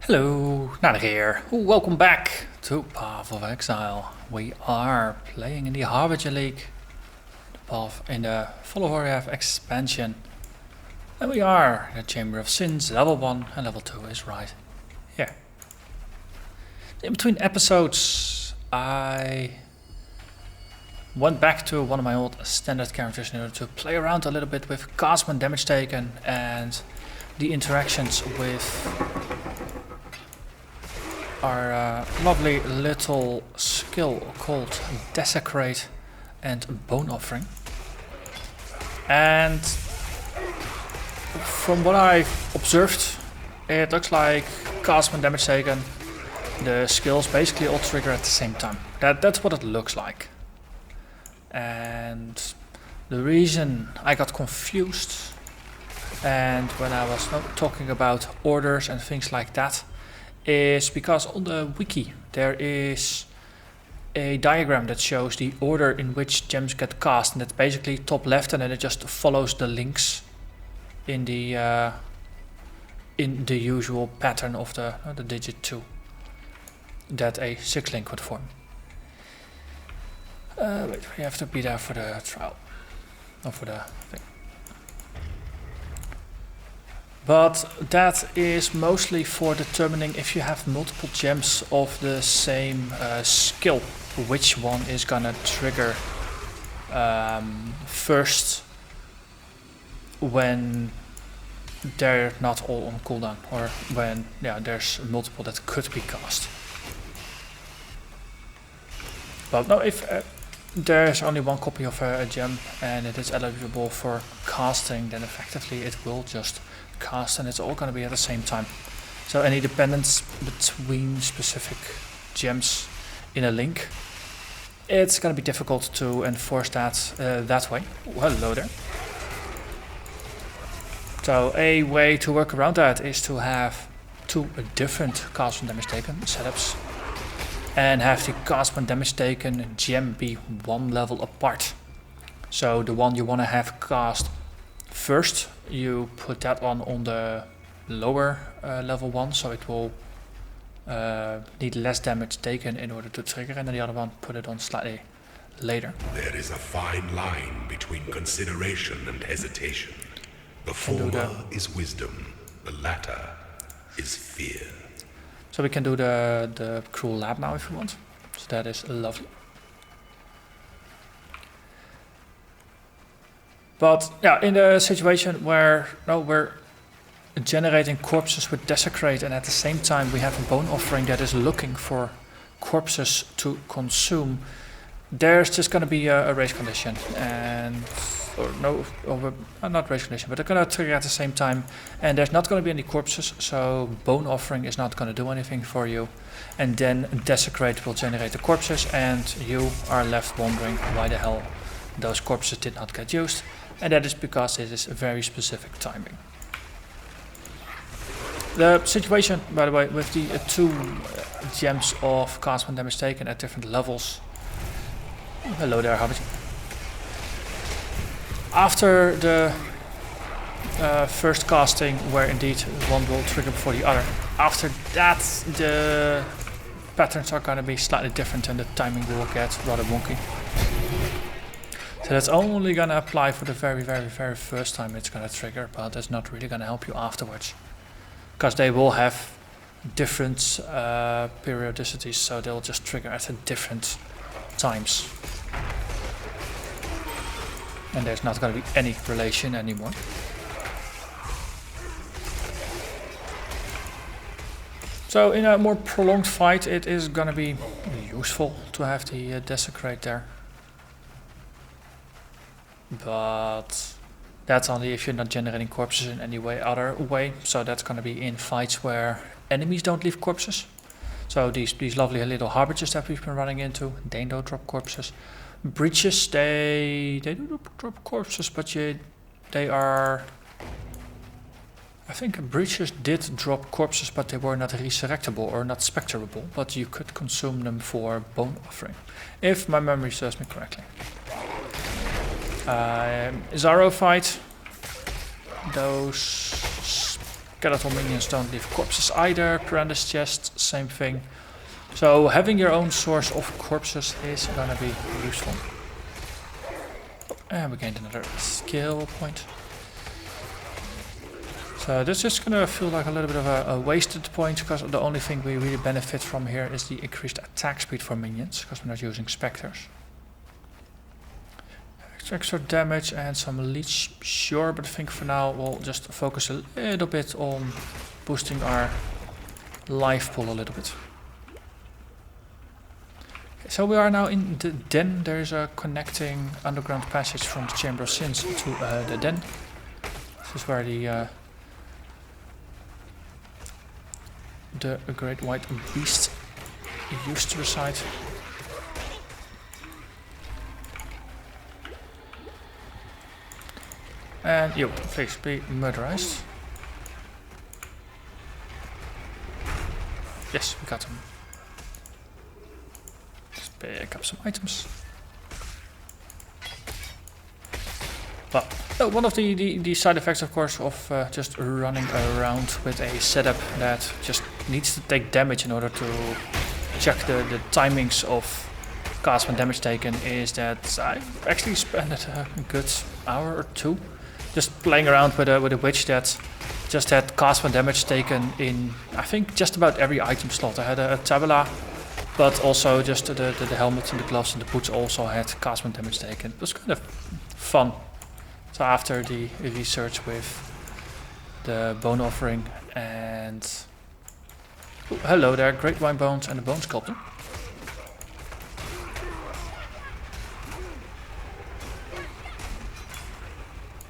Hello, Narnach here. Welcome back to Path of Exile. We are playing in the Harbinger League, in the Fall of Oriath expansion. And we are in the Chamber of Sins, level 1, and level 2 is right here. In between episodes, I went back to one of my old standard characters in order to play around a little bit with castman damage taken and the interactions with our lovely little skill called Desecrate and Bone Offering. And from what I've observed, it looks like castman damage taken, the skills basically all trigger at the same time. That's what it looks like. And the reason I got confused, and when I was talking about orders and things like that, is because on the wiki there is a diagram that shows the order in which gems get cast, and that's basically top left, and then it just follows the links in the usual pattern of the digit 2 that a 6 link would form. Wait, we have to be there for the trial, not for the thing. But that is mostly for determining if you have multiple gems of the same skill, which one is gonna trigger first when they're not all on cooldown, or when there's multiple that could be cast. But no, if there's only one copy of a gem and it is eligible for casting, then effectively it will just cast, and it's all going to be at the same time. So any dependence between specific gems in a link, it's going to be difficult to enforce that that way. Oh, hello there. So a way to work around that is to have two different castman damage taken setups, and have the castman damage taken gem be one level apart. So the one you want to have cast first, you put that one on the lower level 1, so it will need less damage taken in order to trigger, and then the other one put it on slightly later. There is a fine line between consideration and hesitation. The former is wisdom, the latter is fear. So we can do the cruel lab now if you want. So that is lovely. But yeah, in the situation where we're generating corpses with Desecrate, and at the same time we have a Bone Offering that is looking for corpses to consume, there's just going to be a race condition, and not race condition, but they're going to trigger at the same time, and there's not going to be any corpses, so Bone Offering is not going to do anything for you, and then Desecrate will generate the corpses, and you are left wondering why the hell those corpses did not get used. And that is because it is a very specific timing. The situation, by the way, with the two gems of castman damage taken at different levels. Hello there, Harbinger. After the first casting, where indeed one will trigger before the other, after that the patterns are going to be slightly different and the timing will get rather wonky. So that's only going to apply for the very, very, very first time it's going to trigger, but that's not really going to help you afterwards. Because they will have different periodicities, so they'll just trigger at different times. And there's not going to be any relation anymore. So in a more prolonged fight, it is going to be useful to have the Desecrate there. But that's only if you're not generating corpses in any other way. So that's going to be in fights where enemies don't leave corpses. So these lovely little harbingers that we've been running into, they don't drop corpses. Breaches, they do drop corpses, but they are... I think breaches did drop corpses, but they were not resurrectable or not spectrable, but you could consume them for Bone Offering, if my memory serves me correctly. Zaro fight, those skeletal minions don't leave corpses either. Piranha's chest, same thing. So having your own source of corpses is gonna be useful. And we gained another skill point. So this is gonna feel like a little bit of a wasted point, because the only thing we really benefit from here is the increased attack speed for minions, because we're not using specters. Extra damage and some leech, sure, but I think for now we'll just focus a little bit on boosting our life pool a little bit. Okay, so we are now in the den. There's a connecting underground passage from the Chamber of Sins to the den. This is where the Great White Beast used to reside. And you, please be murderized. Yes, we got him. Let's pick up some items. Well, one of the side effects, of course, of just running around with a setup that just needs to take damage in order to check the timings of cast and damage taken, is that I actually spent a good hour or two just playing around with a witch that just had cast and damage taken in, I think, just about every item slot. I had a tabula, but also just the helmet and the gloves and the boots also had cast and damage taken. It was kind of fun. So after the research with the bone offering and hello there, Great Wine Bones and the Bone Sculptor.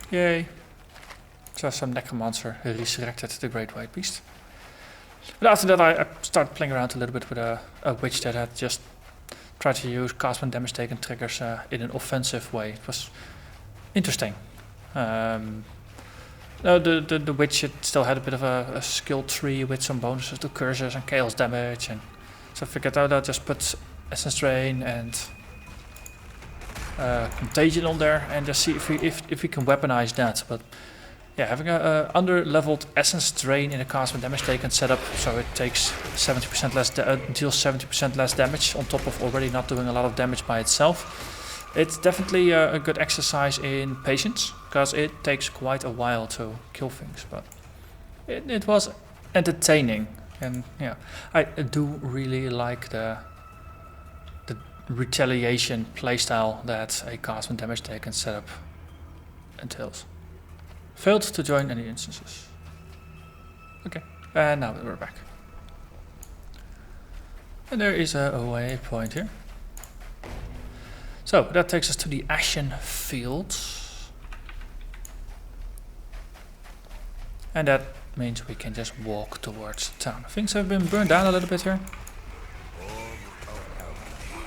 Yay. So some Necromancer resurrected the Great White Beast. But after that I started playing around a little bit with a witch that had just tried to use cast and damage taken triggers in an offensive way. It was interesting. No, the witch, it still had a bit of a skill tree with some bonuses to curses and chaos damage, and so I figured out I'll just put Essence Drain and Contagion on there and just see if we can weaponize that. But yeah, having a under-leveled Essence Drain in a cast and damage taken setup, so it takes 70% less, deals 70% less damage on top of already not doing a lot of damage by itself. It's definitely a good exercise in patience, because it takes quite a while to kill things, but it was entertaining, and yeah, I do really like the retaliation playstyle that a cast and damage taken setup entails. Failed to join any instances. Okay, and now we're back. And there is a waypoint here. So that takes us to the Ashen Fields. And that means we can just walk towards town. Things have been burned down a little bit here.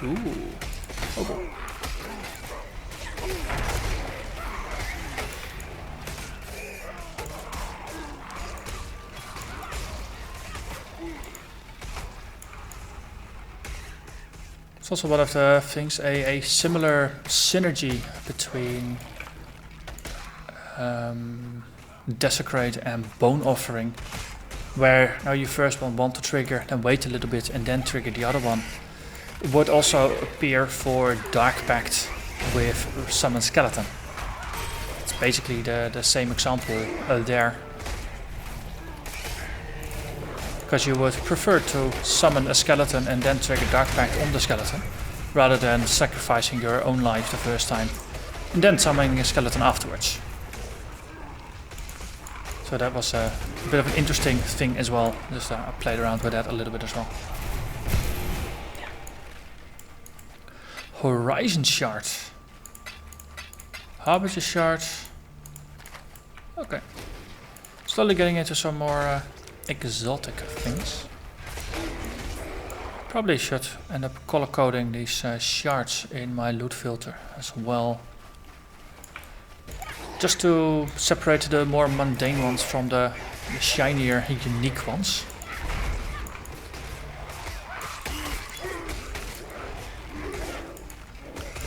Ooh. Oh boy. It's also one of the things, a similar synergy between Desecrate and Bone Offering, where now you first want to trigger, then wait a little bit and then trigger the other one. It would also appear for Dark Pact with Summon Skeleton. It's basically the same example there. Because you would prefer to summon a skeleton and then trigger Dark Pact on the skeleton, rather than sacrificing your own life the first time and then summoning a skeleton afterwards. So that was a bit of an interesting thing as well. Just I played around with that a little bit as well. Horizon Shard. Harbinger Shard. Okay. Slowly getting into some more exotic things. Probably should end up color coding these shards in my loot filter as well. Just to separate the more mundane ones from the shinier, unique ones.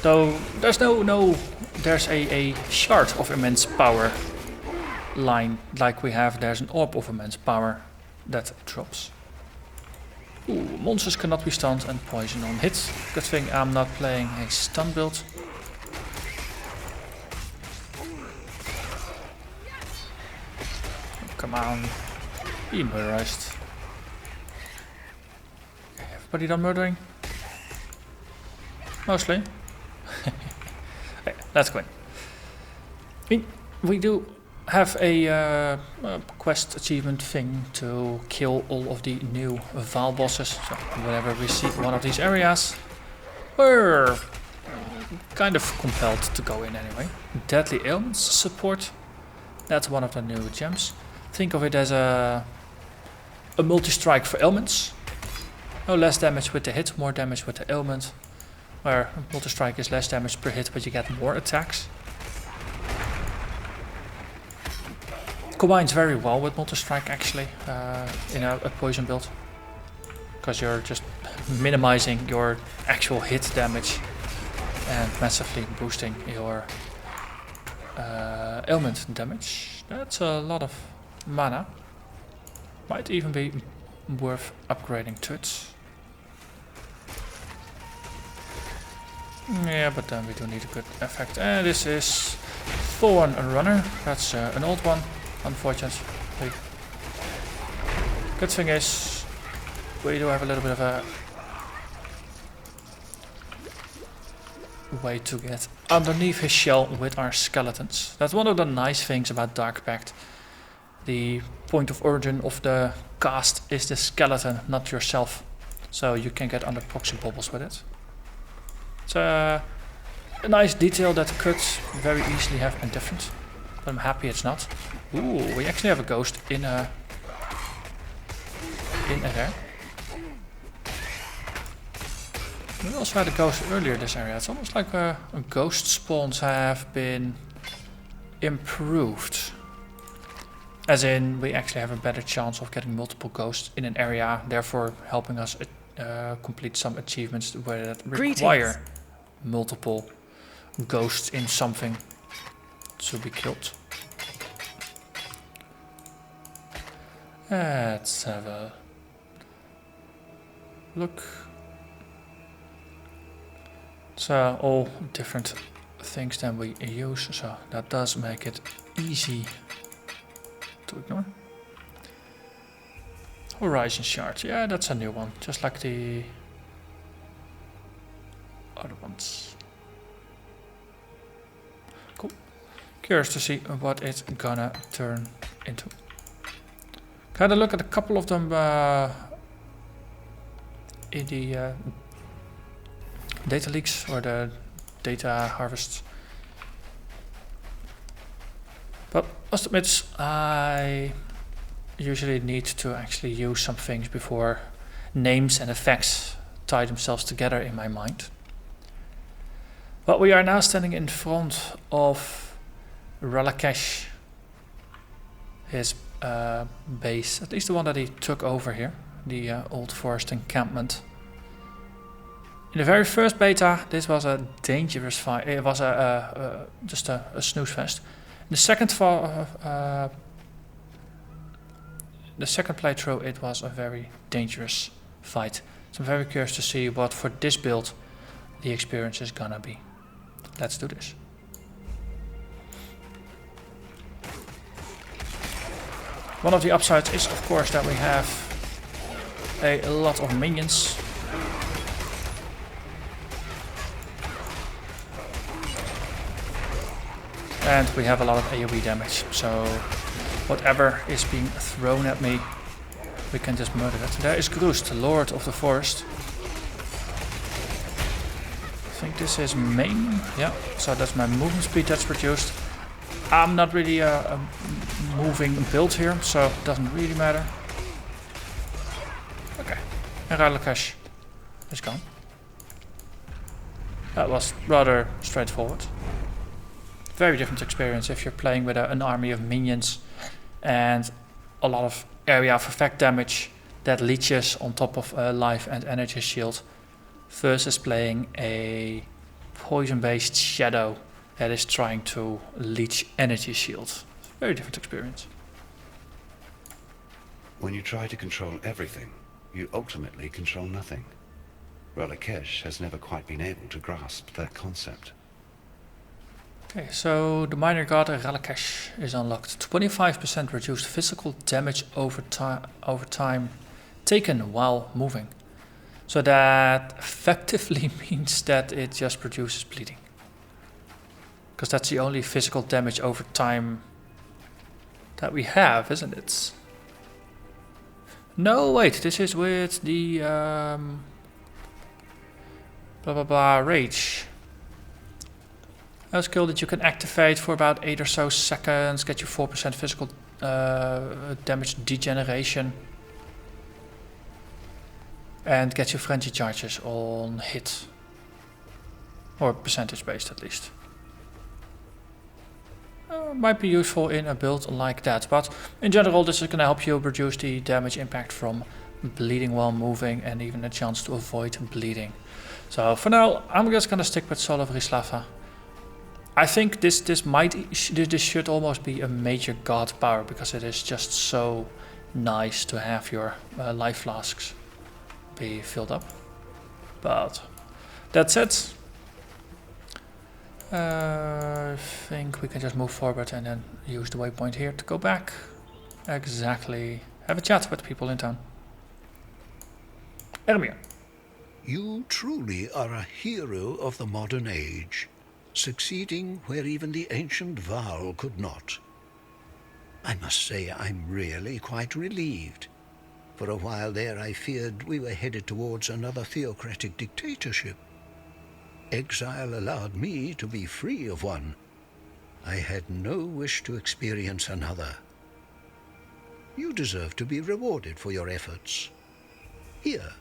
Though there's there's a shard of immense power line like we have, there's an orb of immense power that drops. Ooh, monsters cannot be stunned and poison on hit. Good thing I'm not playing a stun build. Come on, be murderized. Okay, everybody done murdering? Mostly. Okay, let's go in. We do have a quest achievement thing to kill all of the new Vaal bosses. So whenever we see one of these areas, we're kind of compelled to go in anyway. Deadly Ailments support. That's one of the new gems. Think of it as a multi-strike for ailments. No less damage with the hit, more damage with the ailment. Where multi-strike is less damage per hit, but you get more attacks. Combines very well with multi-strike actually in a poison build. Because you're just minimizing your actual hit damage and massively boosting your ailment damage. That's a lot of mana. Might even be worth upgrading to it. Yeah, but then we do need a good effect. And this is Thorn Runner. That's an old one, unfortunately. Good thing is, we do have a little bit of a way to get underneath his shell with our skeletons. That's one of the nice things about Dark Pact. The point of origin of the cast is the skeleton, not yourself. So you can get under proxy bubbles with it. It's a nice detail that could very easily have been different, but I'm happy it's not. Ooh, we actually have a ghost in there. We also had a ghost earlier this area. It's almost like ghost spawns have been improved. As in, we actually have a better chance of getting multiple ghosts in an area, therefore helping us complete some achievements where that require multiple ghosts in something to be killed. Let's have a look. So all different things that we use, so that does make it easy to ignore. Horizon Shard, yeah, that's a new one, just like the other ones. Cool. Curious to see what it's gonna turn into. Had a look at a couple of them in the data leaks or the data harvests. But must admit, I usually need to actually use some things before names and effects tie themselves together in my mind. But we are now standing in front of Relic Ash, his base, at least the one that he took over here, the old forest encampment. In the very first beta, this was a dangerous fight. It was just a snooze fest. In the second playthrough, it was a very dangerous fight. So I'm very curious to see what for this build the experience is gonna be. Let's do this. One of the upsides is of course that we have a lot of minions. And we have a lot of AoE damage, so whatever is being thrown at me, we can just murder it. There is Grust, the Lord of the Forest. I think this is main, yeah, so that's my movement speed that's reduced. I'm not really a moving build here, so it doesn't really matter. Okay, and Relic Ash is gone. That was rather straightforward. Very different experience if you're playing with an army of minions and a lot of area of effect damage that leeches on top of a life and energy shield versus playing a poison based shadow that is trying to leech energy shield. Very different experience. When you try to control everything, you ultimately control nothing. Relic Ash has never quite been able to grasp that concept. Okay, so the minor god Relic Ash is unlocked. 25% reduced physical damage over time taken while moving. So that effectively means that it just produces bleeding. Because that's the only physical damage over time that we have, isn't it? No, wait, this is with the blah blah blah rage. A skill that you can activate for about 8 or so seconds, get you 4% physical damage degeneration, and get you frenzy charges on hit, or percentage based at least. Might be useful in a build like that, but in general this is going to help you reduce the damage impact from bleeding while moving and even a chance to avoid bleeding. So for now I'm just going to stick with Soul of Vrislava. I think this should almost be a major god power because it is just so nice to have your life flasks be filled up. But that's it. I think we can just move forward and then use the waypoint here to go back. Exactly. Have a chat with people in town. Ermir. You truly are a hero of the modern age, succeeding where even the ancient Val could not. I must say I'm really quite relieved. For a while there I feared we were headed towards another theocratic dictatorship. Exile allowed me to be free of one. I had no wish to experience another. You deserve to be rewarded for your efforts. Here,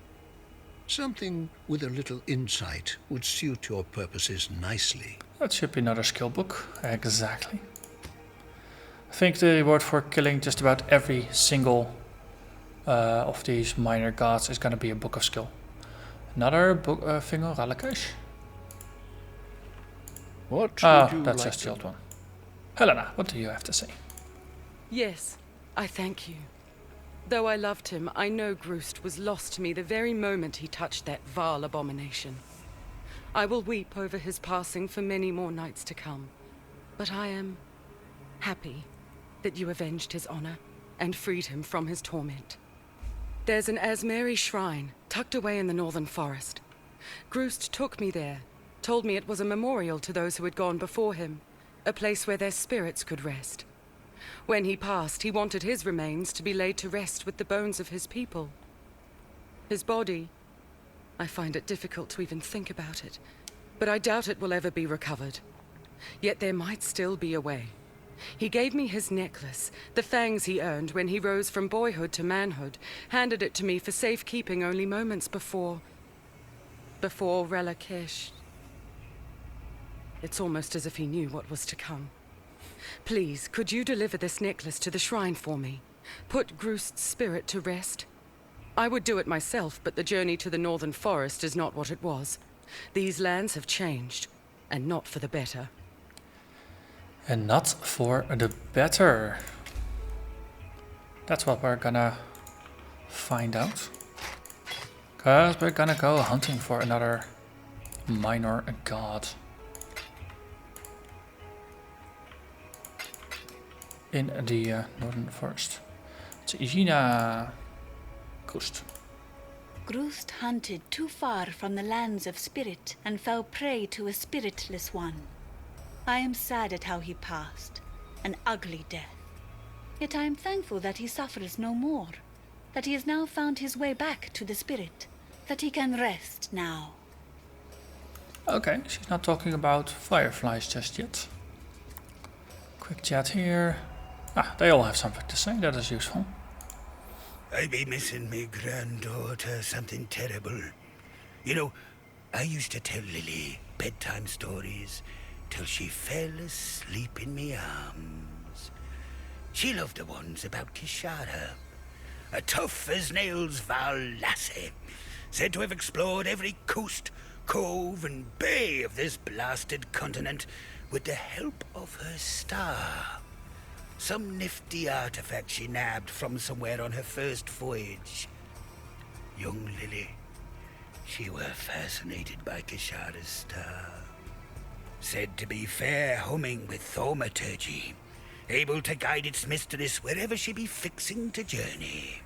something with a little insight would suit your purposes nicely. That should be another skill book. Exactly. I think the reward for killing just about every single of these minor gods is going to be a book of skill. Another book thing on Relic Ash. What That's would you just like the old one. Helena, what do you have to say? Yes, I thank you. Though I loved him, I know Grust was lost to me the very moment he touched that vile abomination. I will weep over his passing for many more nights to come. But I am happy that you avenged his honor and freed him from his torment. There's an Asmeri shrine tucked away in the northern forest. Grust took me there, told me it was a memorial to those who had gone before him, a place where their spirits could rest. When he passed, he wanted his remains to be laid to rest with the bones of his people. His body, I find it difficult to even think about it, but I doubt it will ever be recovered. Yet there might still be a way. He gave me his necklace, the fangs he earned when he rose from boyhood to manhood, handed it to me for safekeeping only moments before Relic Ash. It's almost as if he knew what was to come. Please, could you deliver this necklace to the shrine for me? Put Grust's spirit to rest? I would do it myself, but the journey to the northern forest is not what it was. These lands have changed, and not for the better. And not for the better. That's what we're gonna find out. Because we're gonna go hunting for another minor god. In the northern forest. It's Igina Grust. Grust hunted too far from the lands of spirit and fell prey to a spiritless one. I am sad at how he passed, an ugly death. Yet I am thankful that he suffers no more, that he has now found his way back to the spirit, that he can rest now. Okay, she's not talking about fireflies just yet. Quick chat here. They all have something to say, that is useful. I be missing me granddaughter something terrible. You know, I used to tell Lily bedtime stories till she fell asleep in me arms. She loved the ones about Kishara, a tough as nails Val lassie, said to have explored every coast, cove and bay of this blasted continent with the help of her star. Some nifty artifact she nabbed from somewhere on her first voyage. Young Lily, she were fascinated by Kishara's star. Said to be fair humming with thaumaturgy, able to guide its mistress wherever she be fixing to journey.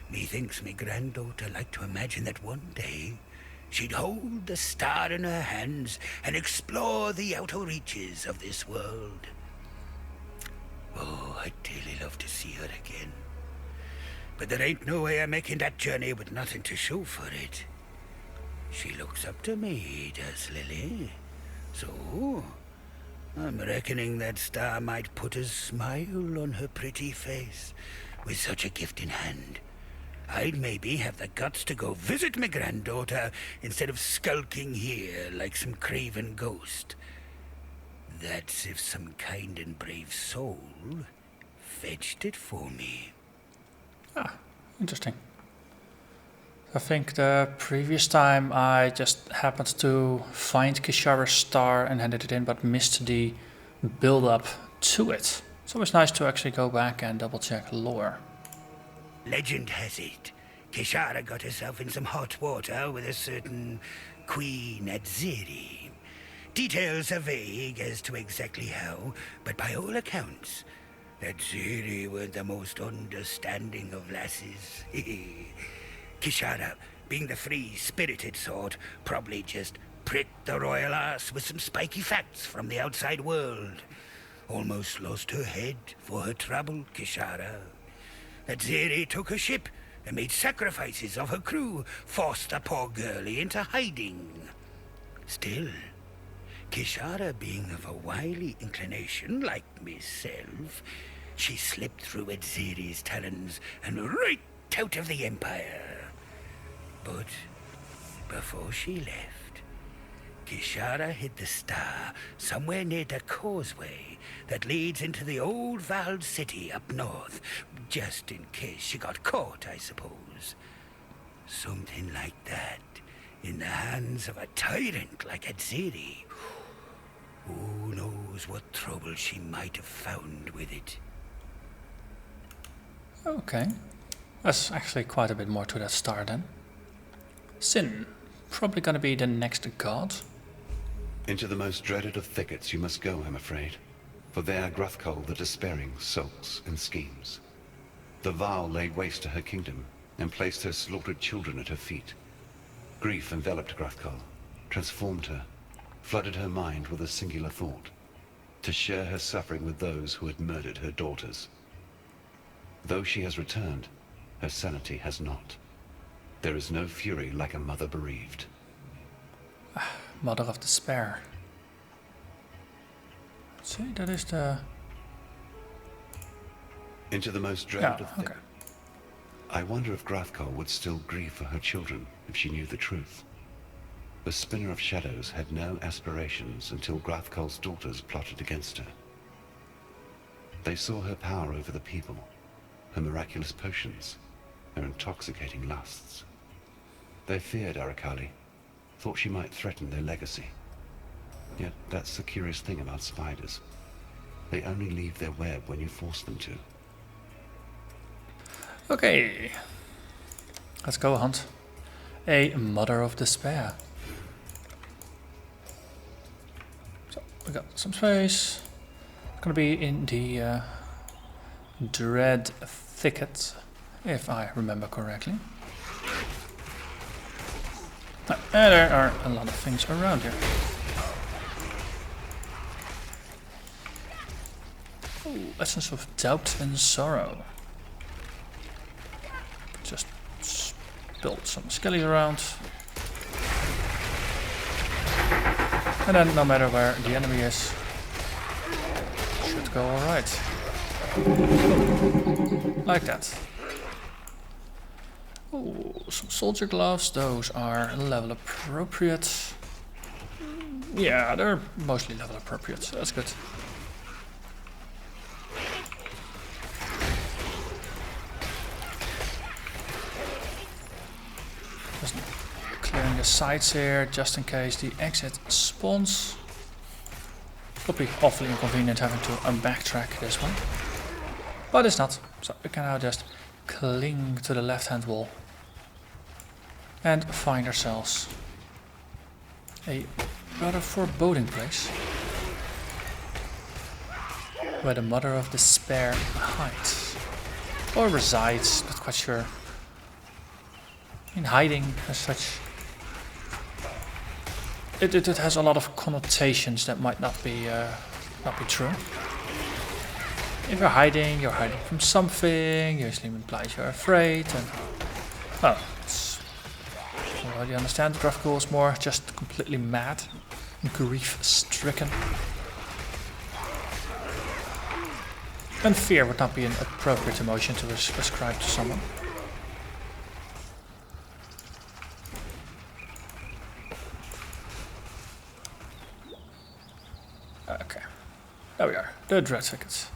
Methinks me granddaughter liked to imagine that one day she'd hold the star in her hands and explore the outer reaches of this world. Oh, I'd dearly love to see her again. But there ain't no way of making that journey with nothing to show for it. She looks up to me, does Lily? So, I'm reckoning that star might put a smile on her pretty face. With such a gift in hand, I'd maybe have the guts to go visit my granddaughter instead of skulking here like some craven ghost. That's if some kind and brave soul fetched it for me. Ah, interesting. I think the previous time I just happened to find Kishara's star and handed it in, but missed the build-up to it. It's always nice to actually go back and double-check lore. Legend has it, Kishara got herself in some hot water with a certain Queen Adziri. Details are vague as to exactly how, but by all accounts, Adziri were the most understanding of lasses. Kishara, being the free-spirited sort, probably just pricked the royal arse with some spiky facts from the outside world. Almost lost her head for her trouble, Kishara. Adziri took her ship and made sacrifices of her crew, forced the poor girlie into hiding. Still, Kishara being of a wily inclination like myself, she slipped through Adziri's talons and right out of the Empire. But before she left, Kishara hid the star somewhere near the causeway that leads into the old Vald city up north, just in case she got caught, I suppose. Something like that, in the hands of a tyrant like Adziri. Who knows what trouble she might have found with it. Okay, that's actually quite a bit more to that star then. Sin, probably gonna be the next god. Into the most dreaded of thickets you must go, I'm afraid. For there Gruthkul the Despairing sulks and schemes. The Varl laid waste to her kingdom, and placed her slaughtered children at her feet. Grief enveloped Gruthkul, transformed her, flooded her mind with a singular thought, to share her suffering with those who had murdered her daughters. Though she has returned, her sanity has not. There is no fury like a mother bereaved. Mother of Despair. See, that is the... Into the most dreaded Yeah, of thickets. okay. I wonder if Gruthkul would still grieve for her children if she knew the truth. The Spinner of Shadows had no aspirations until Gruthkul's daughters plotted against her. They saw her power over the people, her miraculous potions, her intoxicating lusts. They feared Arakali, thought she might threaten their legacy. Yet that's the curious thing about spiders. They only leave their web when you force them to. Okay, let's go hunt a Mother of Despair. So we got some space. It's gonna be in the Dread Thicket, if I remember correctly. And there are a lot of things around here. Ooh, Essence of Doubt and Sorrow. Just build some skellies around. And then no matter where the enemy is, should go alright. Like that. Ooh, some soldier gloves, those are level appropriate. Yeah, they're mostly level appropriate, so that's good. Just clearing the sides here, just in case the exit spawns. Would be awfully inconvenient having to backtrack this one. But it's not. So we can now just cling to the left hand wall. And find ourselves a rather foreboding place. Where the Mother of Despair hides. Or resides, not quite sure. In hiding as such. It has a lot of connotations that might not be true. If you're hiding from something, usually implies you're afraid, and well, you already understand. Gruff-Coll is more just completely mad, grief-stricken, and fear would not be an appropriate emotion to ascribe to someone. Okay, there we are, the dread tickets.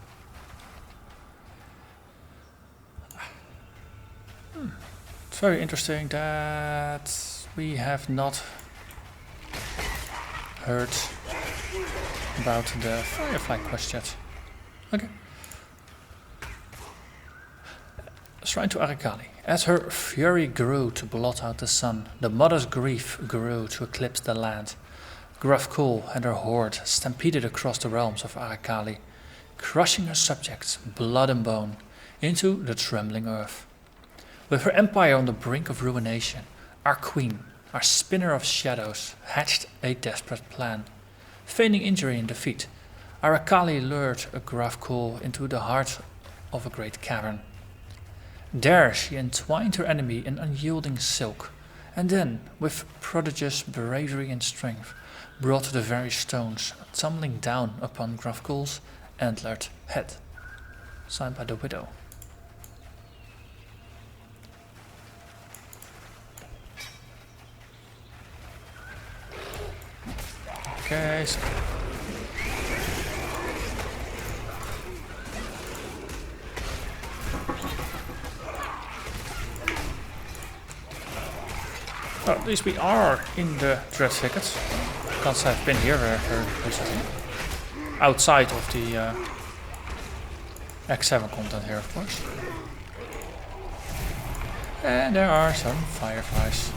It's very interesting that we have not heard about the Firefly quest yet. Okay. Shrine to Arikali. As her fury grew to blot out the sun, the mother's grief grew to eclipse the land. Gruff-Coll and her horde stampeded across the realms of Arikali, crushing her subjects, blood and bone, into the trembling earth. With her empire on the brink of ruination, our queen, our spinner of shadows, hatched a desperate plan. Feigning injury and defeat, Arikali lured a Gruff-Coll into the heart of a great cavern. There she entwined her enemy in unyielding silk, and then, with prodigious bravery and strength, brought the very stones tumbling down upon Gruff-Coll's antlered head. Signed by the Widow. Okay, so well, at least we are in the dread thickets. Can't have been here recently. Outside of the X7 content here, of course. And there are some fireflies.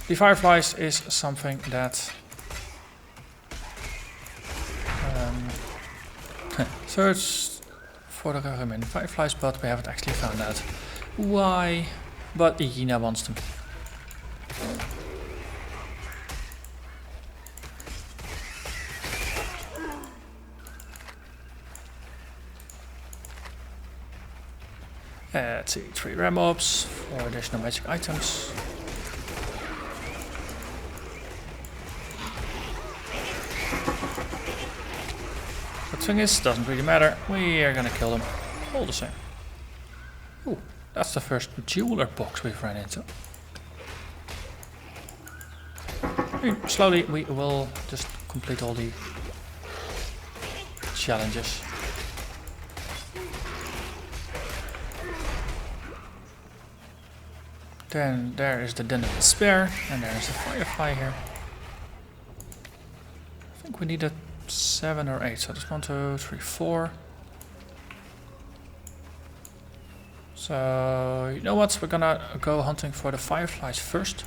The fireflies is something that search for the remaining fireflies, but we haven't actually found out why. But Yina wants them. Let's see, 3 rare mobs, 4 additional magic items. The thing is, doesn't really matter. We are gonna kill them all the same. Ooh, that's the first jeweler box we've ran into. Slowly we will just complete all the challenges. Then there is the Den of Despair, and there is the Firefly here. I think we needed 7 or 8, so that's 1, 2, 3, 4. So, you know what, we're gonna go hunting for the Fireflies first.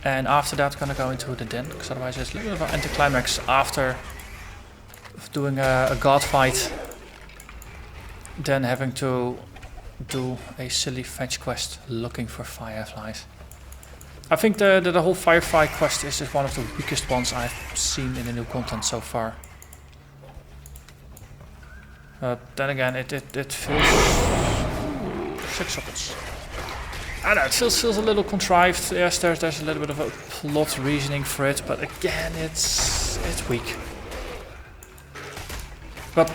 And after that gonna go into the Den, because otherwise it's a little bit of an anticlimax after doing a god fight. Then having to do a silly fetch quest looking for fireflies. I think the whole Firefly quest is one of the weakest ones I've seen in the new content so far. Then again, it feels... 6 sockets. I know, it feels a little contrived. Yes, there's a little bit of a plot reasoning for it, but again, it's weak. But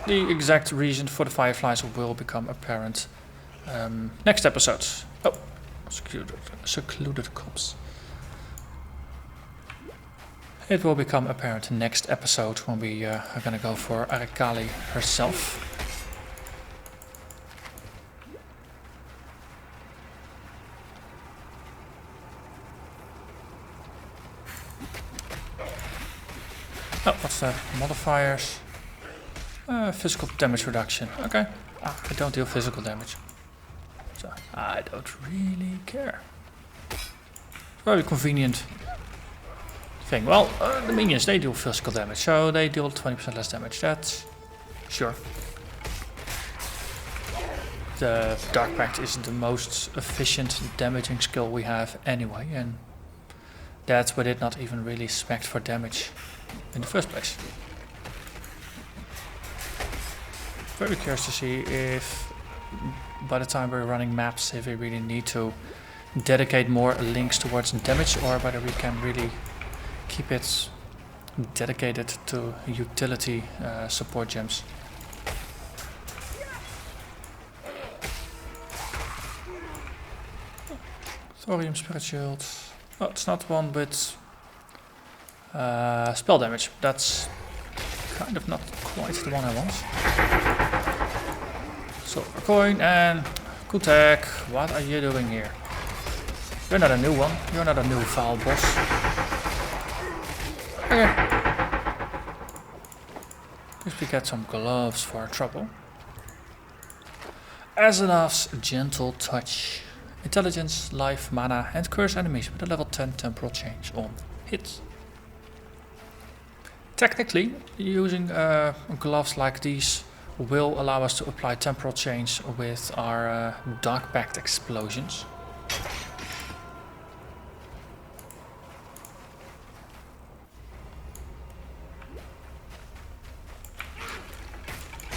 the exact reason for the fireflies will become apparent next episode. Oh, secluded cops. It will become apparent next episode when we are gonna go for Arikali herself. Oh, what's the modifiers? Physical damage reduction. Okay. I don't deal physical damage. So I don't really care. Very convenient thing. Well, the minions, they deal physical damage, so they deal 20% less damage. That's sure. The Dark Pact is the most efficient damaging skill we have anyway, and that's with it not even really spec'd for damage in the first place. Very curious to see if by the time we're running maps, if we really need to dedicate more links towards damage, or whether we can really keep it dedicated to utility support gems. Thorium Spirit Shield. Oh, it's not one with spell damage. That's kind of not quite the one I want. Silver coin and Kutek. What are you doing here? You're not a new one. You're not a new foul boss. Okay. At least we get some gloves for our trouble. Azenath's Gentle Touch. Intelligence, life, mana, and curse enemies with a level 10 temporal change on hits. Technically, using gloves like these will allow us to apply temporal change with our Dark Pact explosions.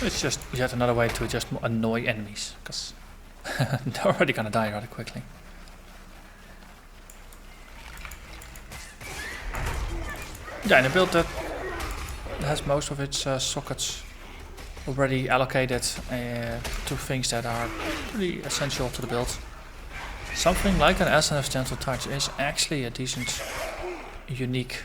It's just yet another way to just annoy enemies, because they're already gonna die rather quickly. Yeah, and a build that has most of its sockets already allocated to things that are pretty essential to the build. Something like an SSF Gentle Touch is actually a decent, unique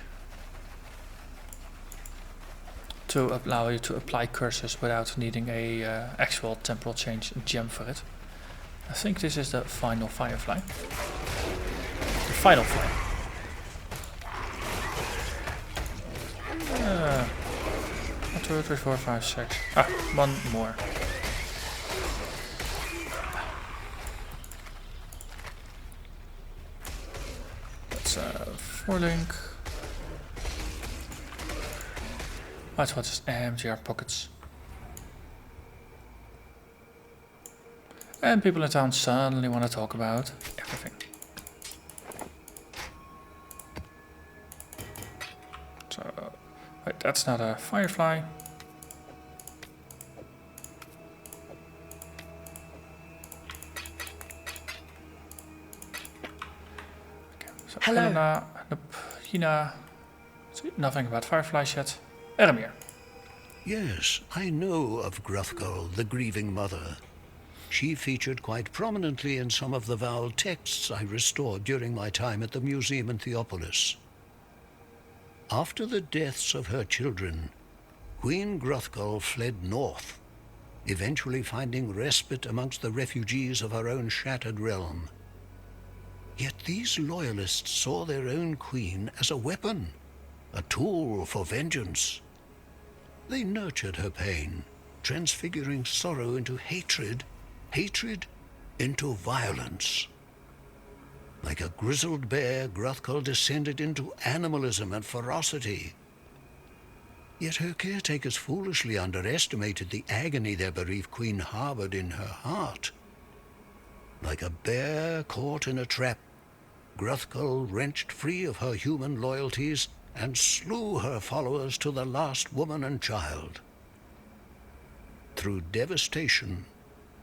to allow you to apply curses without needing a actual temporal change gem for it. I think this is the final Firefly. The final flame. 1, 2, 3, 4, 5, 6. Ah, one more. That's 4 link. That's what's empty our pockets. And people in town suddenly want to talk about everything. So, wait, that's not a Firefly. Okay, so hello. Helena, nope, Hina. So nothing about Fireflies yet. Eramir. Yes, I know of Gruthkul, the grieving mother. She featured quite prominently in some of the Val texts I restored during my time at the museum in Theopolis. After the deaths of her children, Queen Gruthkul fled north, eventually finding respite amongst the refugees of her own shattered realm. Yet these loyalists saw their own queen as a weapon, a tool for vengeance. They nurtured her pain, transfiguring sorrow into hatred, hatred into violence. Like a grizzled bear, Gruthkul descended into animalism and ferocity. Yet her caretakers foolishly underestimated the agony their bereaved queen harbored in her heart. Like a bear caught in a trap, Gruthkul wrenched free of her human loyalties and slew her followers to the last woman and child. Through devastation,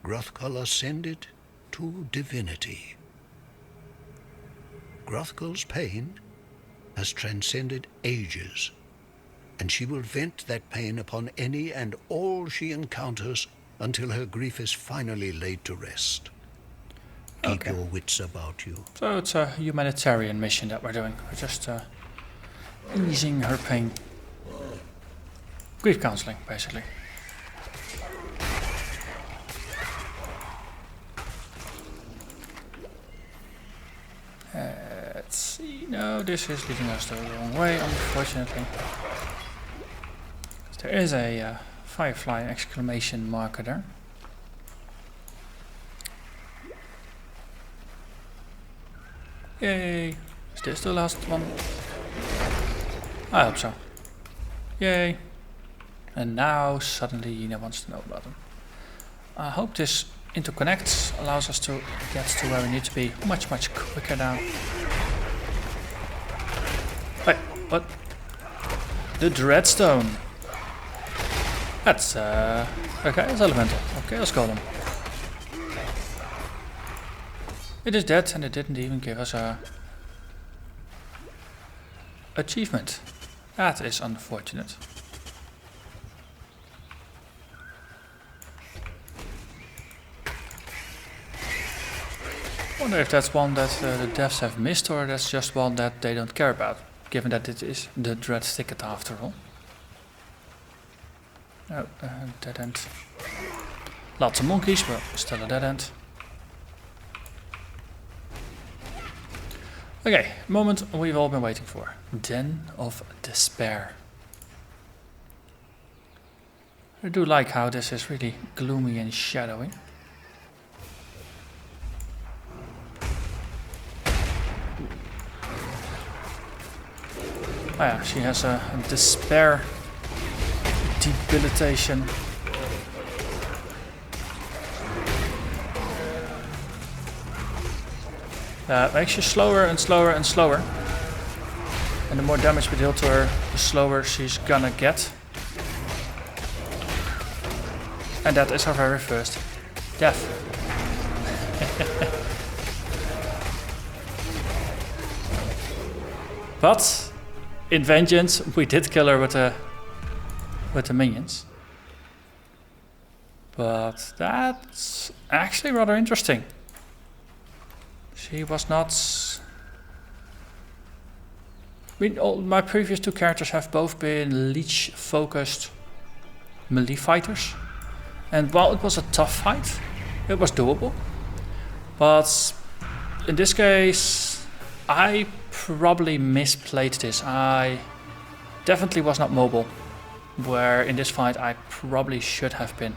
Gruthkul ascended to divinity. Gruthkul's pain has transcended ages, and she will vent that pain upon any and all she encounters until her grief is finally laid to rest. Keep your wits about you. So it's a humanitarian mission that we're doing. We're just easing her pain. Grief counseling, basically. Let's see. No, this is leading us the wrong way, unfortunately. There is a Firefly exclamation marker there. Yay! Is this the last one? I hope so. Yay! And now suddenly Yina wants to know about them. I hope this interconnects, allows us to get to where we need to be much quicker now. Hey, what? The Dreadstone. That's okay, it's elemental. Okay, let's go them. It is dead and it didn't even give us a achievement. That is unfortunate. I wonder if that's one that the devs have missed, or that's just one that they don't care about, given that it is the Dread Ticket after all. Oh, dead end. Lots of monkeys, but still a dead end. Okay, moment we've all been waiting for. Den of Despair. I do like how this is really gloomy and shadowy. Oh yeah, she has a despair debilitation. That makes you slower and slower and slower. And the more damage we deal to her, the slower she's gonna get. And that is our very first death. But in vengeance, we did kill her with the minions. But that's actually rather interesting. She was not... I mean, all my previous two characters have both been Leech focused melee fighters. And while it was a tough fight, it was doable. But in this case, I probably misplayed this. I definitely was not mobile, where in this fight I probably should have been.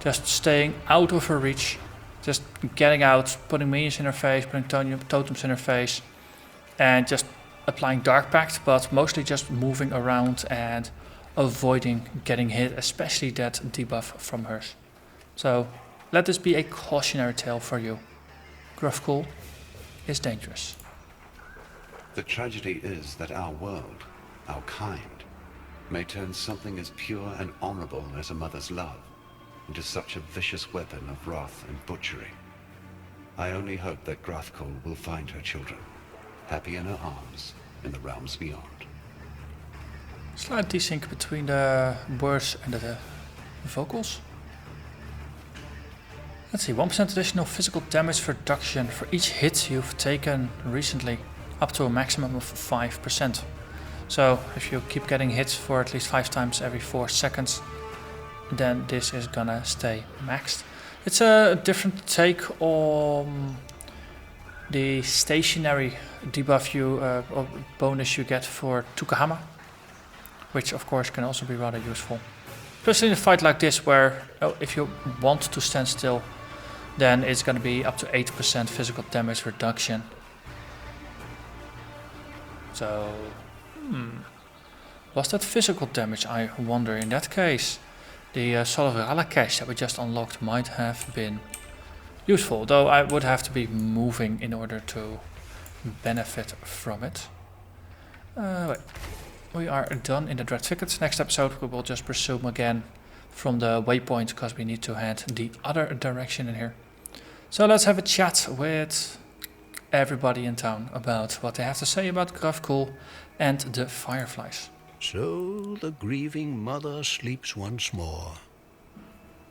Just staying out of her reach, just getting out, putting minions in her face, putting totems in her face, and just applying Dark Pact, but mostly just moving around and avoiding getting hit, especially that debuff from hers. So let this be a cautionary tale for you. Gruff-Coll is dangerous. The tragedy is that our world, our kind, may turn something as pure and honorable as a mother's love into such a vicious weapon of wrath and butchery. I only hope that Gruthkul will find her children, happy in her arms, in the realms beyond. Slight desync between the words and the vocals. Let's see, 1% additional physical damage reduction for each hit you've taken recently, up to a maximum of 5%. So if you keep getting hit for at least 5 times every 4 seconds, then this is gonna stay maxed. It's a different take on the stationary debuff or bonus you get for Tukahama, which of course can also be rather useful. Especially in a fight like this where if you want to stand still, then it's gonna be up to 8% physical damage reduction. So, was that physical damage, I wonder, in that case? The solid Relic Ash that we just unlocked might have been useful, though I would have to be moving in order to benefit from it. Wait. We are done in the Dread Tickets. Next episode we will just resume again from the waypoint, because we need to head the other direction in here. So let's have a chat with everybody in town about what they have to say about Gruff-Coll and the Fireflies. So the grieving mother sleeps once more.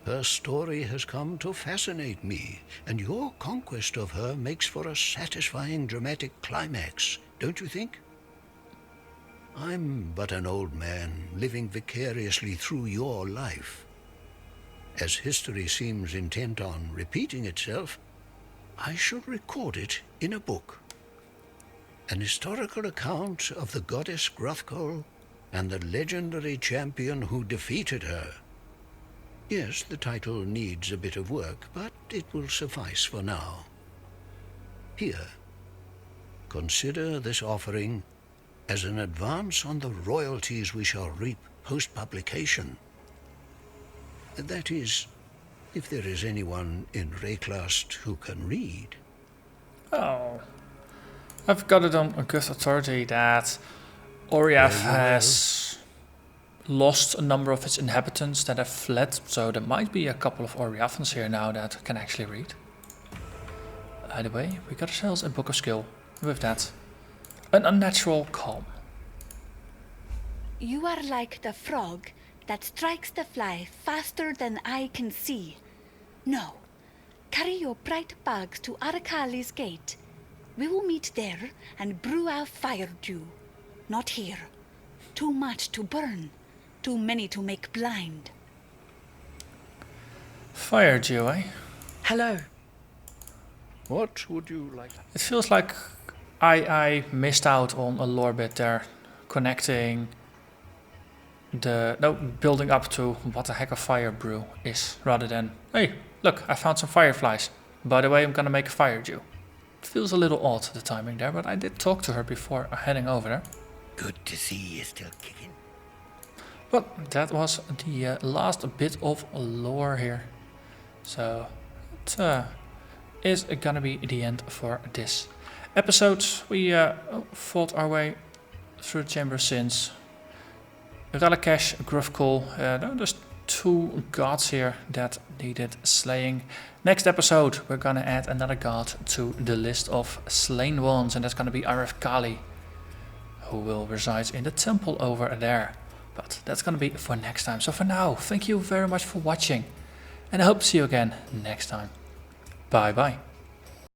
Her story has come to fascinate me, and your conquest of her makes for a satisfying dramatic climax, don't you think? I'm but an old man living vicariously through your life. As history seems intent on repeating itself, I should record it in a book. An historical account of the goddess Gruthkul and the legendary champion who defeated her. Yes, the title needs a bit of work, but it will suffice for now. Here, consider this offering as an advance on the royalties we shall reap post-publication. That is, if there is anyone in Rayclast who can read. Oh. I've got it on good authority that Oriath has lost a number of its inhabitants that have fled, so there might be a couple of Oriathans here now that can actually read. Either way, we got ourselves a book of skill. With that, an unnatural calm. You are like the frog that strikes the fly faster than eye can see. No, carry your bright bags to Arakali's gate. We will meet there and brew our fire dew. Not here. Too much to burn. Too many to make blind. Fire dew, eh? Hello. What would you like? It feels like I missed out on a lore bit there, connecting building up to what the heck a fire brew is, rather than, hey, look, I found some fireflies. By the way, I'm gonna make a fire dew. It feels a little odd, the timing there, but I did talk to her before heading over there. Good to see you still kicking. But that was the last bit of lore here. So it is gonna be the end for this episode. We fought our way through the Chamber of Sins. Relic Ash, Gruff-Coll. There's 2 gods here that needed slaying. Next episode, we're gonna add another god to the list of slain ones, and that's gonna be Kali, who will reside in the temple over there. But that's gonna be for next time. So for now, thank you very much for watching, and I hope to see you again next time. Bye bye.